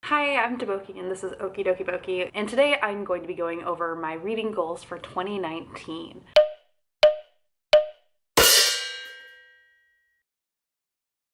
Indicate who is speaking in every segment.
Speaker 1: Hi, I'm Deboki and this is Okie Dokie Boki, and today I'm going to be going over my reading goals for 2019.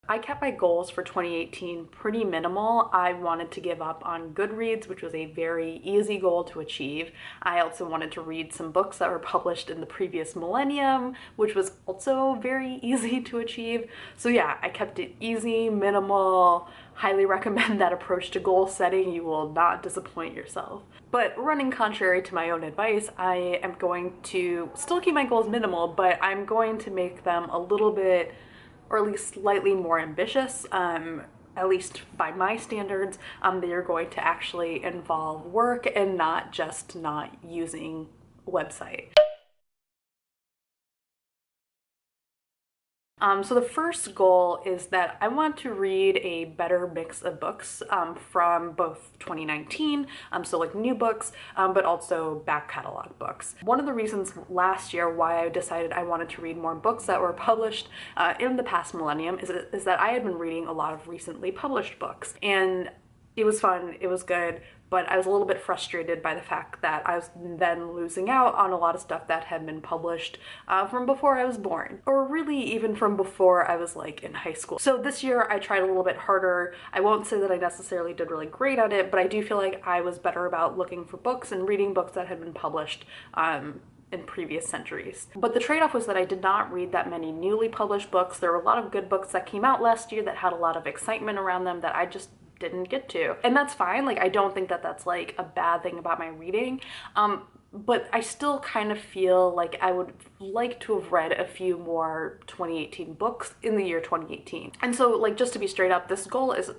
Speaker 1: I kept my goals for 2018 pretty minimal. I wanted to give up on Goodreads, which was a very easy goal to achieve. I also wanted to read some books that were published in the previous millennium, which was also very easy to achieve. So yeah, I kept it easy, minimal. Highly recommend that approach to goal setting. You will not disappoint yourself. But running contrary to my own advice, I am going to still keep my goals minimal, but I'm going to make them a little bit, or at least slightly more ambitious, at least by my standards. They are going to actually involve work and not just not using a website. So the first goal is that I want to read a better mix of books from both 2019, so like new books, but also back catalog books. One of the reasons last year why I decided I wanted to read more books that were published in the past millennium is that I had been reading a lot of recently published books, and it was fun, it was good, but I was a little bit frustrated by the fact that I was then losing out on a lot of stuff that had been published from before I was born, or really even from before I was like in high school. So this year I tried a little bit harder. I won't say that I necessarily did really great at it, but I do feel like I was better about looking for books and reading books that had been published in previous centuries. But the trade-off was that I did not read that many newly published books. There were a lot of good books that came out last year that had a lot of excitement around them that I just didn't get to. And that's fine. Like, I don't think that that's like a bad thing about my reading. But I still kind of feel like I would like to have read a few more 2018 books in the year 2018. And so, like, just to be straight up, this goal is,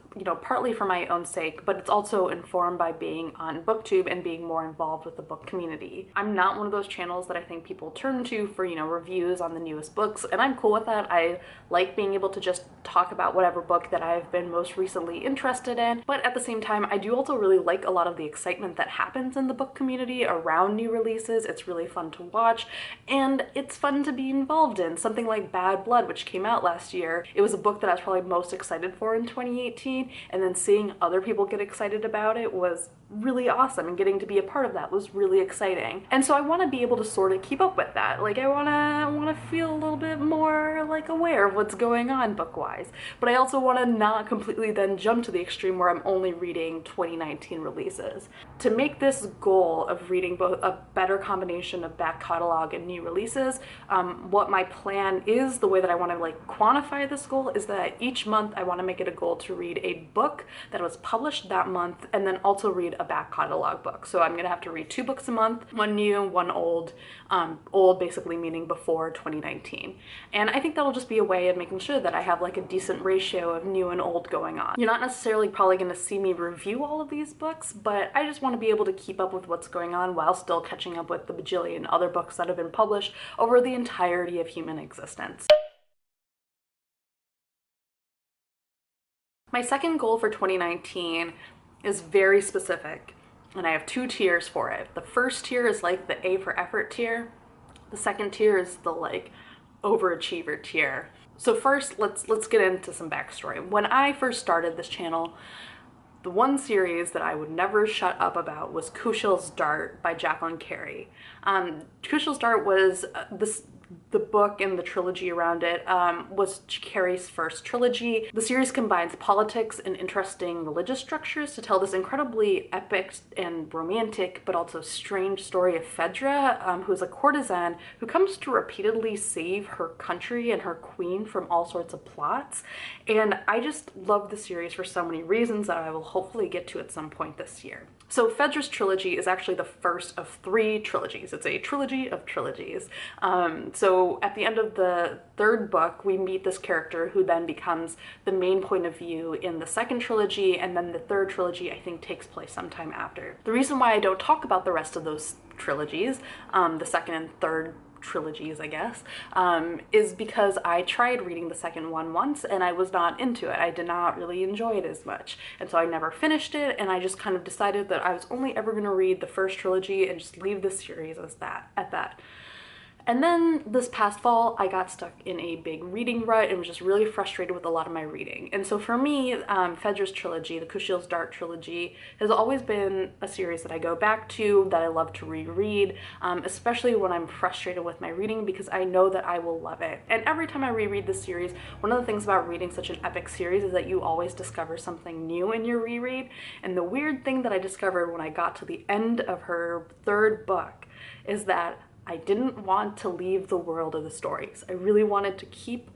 Speaker 1: partly for my own sake, but it's also informed by being on BookTube and being more involved with the book community. I'm not one of those channels that I think people turn to for, reviews on the newest books, and I'm cool with that. I like being able to just talk about whatever book that I've been most recently interested in, but at the same time, I do also really like a lot of the excitement that happens in the book community around new releases. It's really fun to watch, and it's fun to be involved in. Something like Bad Blood, which came out last year, it was a book that I was probably most excited for in 2018, and then seeing other people get excited about it was really awesome, and getting to be a part of that was really exciting. And so I want to be able to sort of keep up with that. Like, I want to feel a little bit more like aware of what's going on book-wise, but I also want to not completely then jump to the extreme where I'm only reading 2019 releases. To make this goal of reading both a better combination of back catalog and new releases, what my plan is, the way that I want to like quantify this goal, is that each month I want to make it a goal to read a book that was published that month, and then also read a back catalog book. So I'm gonna have to read 2 books a month, one new, one old. Old basically meaning before 2019. And I think that'll just be a way of making sure that I have like a decent ratio of new and old going on. You're not necessarily probably gonna see me review all of these books, but I just want to be able to keep up with what's going on while still catching up with the bajillion other books that have been published over the entirety of human existence. My second goal for 2019 is very specific, and I have 2 tiers for it. The first tier is like the A for effort tier. The second tier is the like overachiever tier. So first, let's get into some backstory. When I first started this channel, the one series that I would never shut up about was Kushil's Dart by Jacqueline Carey. Kushil's Dart was the book and the trilogy around it was Carey's first trilogy. The series combines politics and interesting religious structures to tell this incredibly epic and romantic but also strange story of Phaedra, who's a courtesan who comes to repeatedly save her country and her queen from all sorts of plots. And I just love the series for so many reasons that I will hopefully get to at some point this year. So Phaedra's trilogy is actually the first of 3 trilogies. It's a trilogy of trilogies. So at the end of the 3rd book, we meet this character who then becomes the main point of view in the 2nd trilogy, and then the 3rd trilogy, I think, takes place sometime after. The reason why I don't talk about the rest of those trilogies, the 2nd and 3rd trilogies, I guess, is because I tried reading the 2nd one once and I was not into it. I did not really enjoy it as much, and so I never finished it, and I just kind of decided that I was only ever going to read the 1st trilogy and just leave the series as that, at that. And then this past fall, I got stuck in a big reading rut and was just really frustrated with a lot of my reading. And so for me, Fedra's trilogy, the Kushiel's Dark trilogy, has always been a series that I go back to, that I love to reread, especially when I'm frustrated with my reading, because I know that I will love it. And every time I reread this series, one of the things about reading such an epic series is that you always discover something new in your reread. And the weird thing that I discovered when I got to the end of her third book is that I didn't want to leave the world of the stories. I really wanted to keep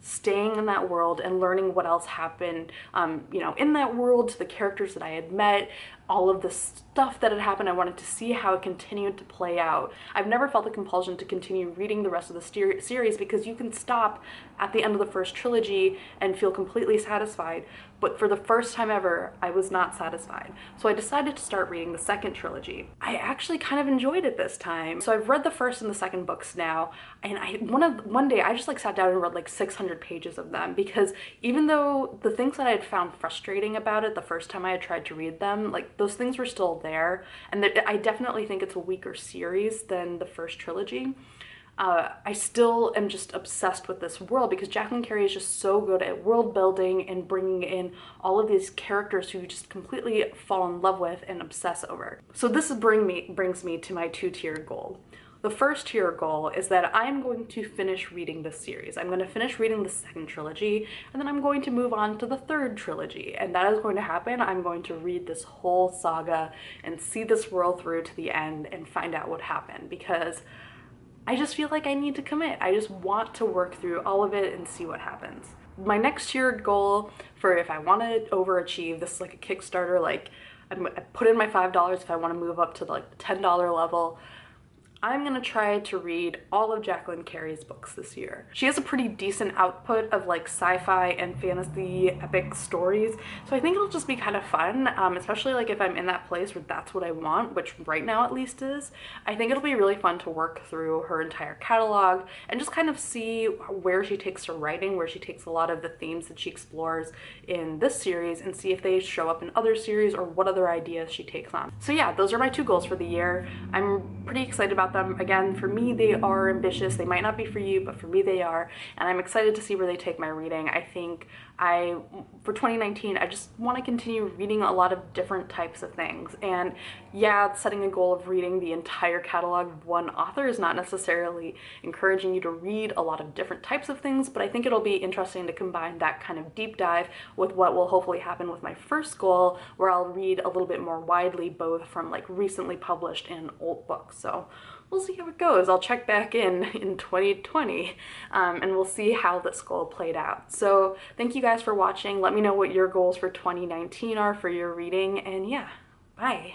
Speaker 1: staying in that world and learning what else happened, in that world, to the characters that I had met, all of the stuff that had happened. I wanted to see how it continued to play out. I've never felt the compulsion to continue reading the rest of the series because you can stop at the end of the first trilogy and feel completely satisfied. But for the first time ever, I was not satisfied. So I decided to start reading the second trilogy. I actually kind of enjoyed it this time. So I've read the first and the second books now, and one day I just sat down and read 600 pages of them, because even though the things that I had found frustrating about it the first time I had tried to read them, those things were still there, and I definitely think it's a weaker series than the first trilogy. I still am just obsessed with this world because Jacqueline Carey is just so good at world building and bringing in all of these characters who you just completely fall in love with and obsess over. So this brings me to my two-tiered goal. The first tier goal is that I am going to finish reading this series. I'm going to finish reading the second trilogy, and then I'm going to move on to the third trilogy. And that is going to happen. I'm going to read this whole saga and see this world through to the end and find out what happened, because I just feel like I need to commit. I just want to work through all of it and see what happens. My next tiered goal for if I want to overachieve, this is like a Kickstarter, I put in my $5 if I want to move up to the $10 level. I'm gonna try to read all of Jacqueline Carey's books this year. She has a pretty decent output of sci-fi and fantasy epic stories, so I think it'll just be kind of fun, especially if I'm in that place where that's what I want, which right now at least is. I think it'll be really fun to work through her entire catalog and just kind of see where she takes her writing, where she takes a lot of the themes that she explores in this series, and see if they show up in other series or what other ideas she takes on. So yeah, those are my two goals for the year. I'm pretty excited about them. Again, for me, they are ambitious. They might not be for you, but for me, they are. And I'm excited to see where they take my reading. I think for 2019, I just want to continue reading a lot of different types of things. And yeah, setting a goal of reading the entire catalog of one author is not necessarily encouraging you to read a lot of different types of things, but I think it'll be interesting to combine that kind of deep dive with what will hopefully happen with my first goal, where I'll read a little bit more widely, both from recently published and old books. So we'll see how it goes. I'll check back in 2020 and we'll see how this goal played out. So thank you guys for watching. Let me know what your goals for 2019 are for your reading, and yeah, bye.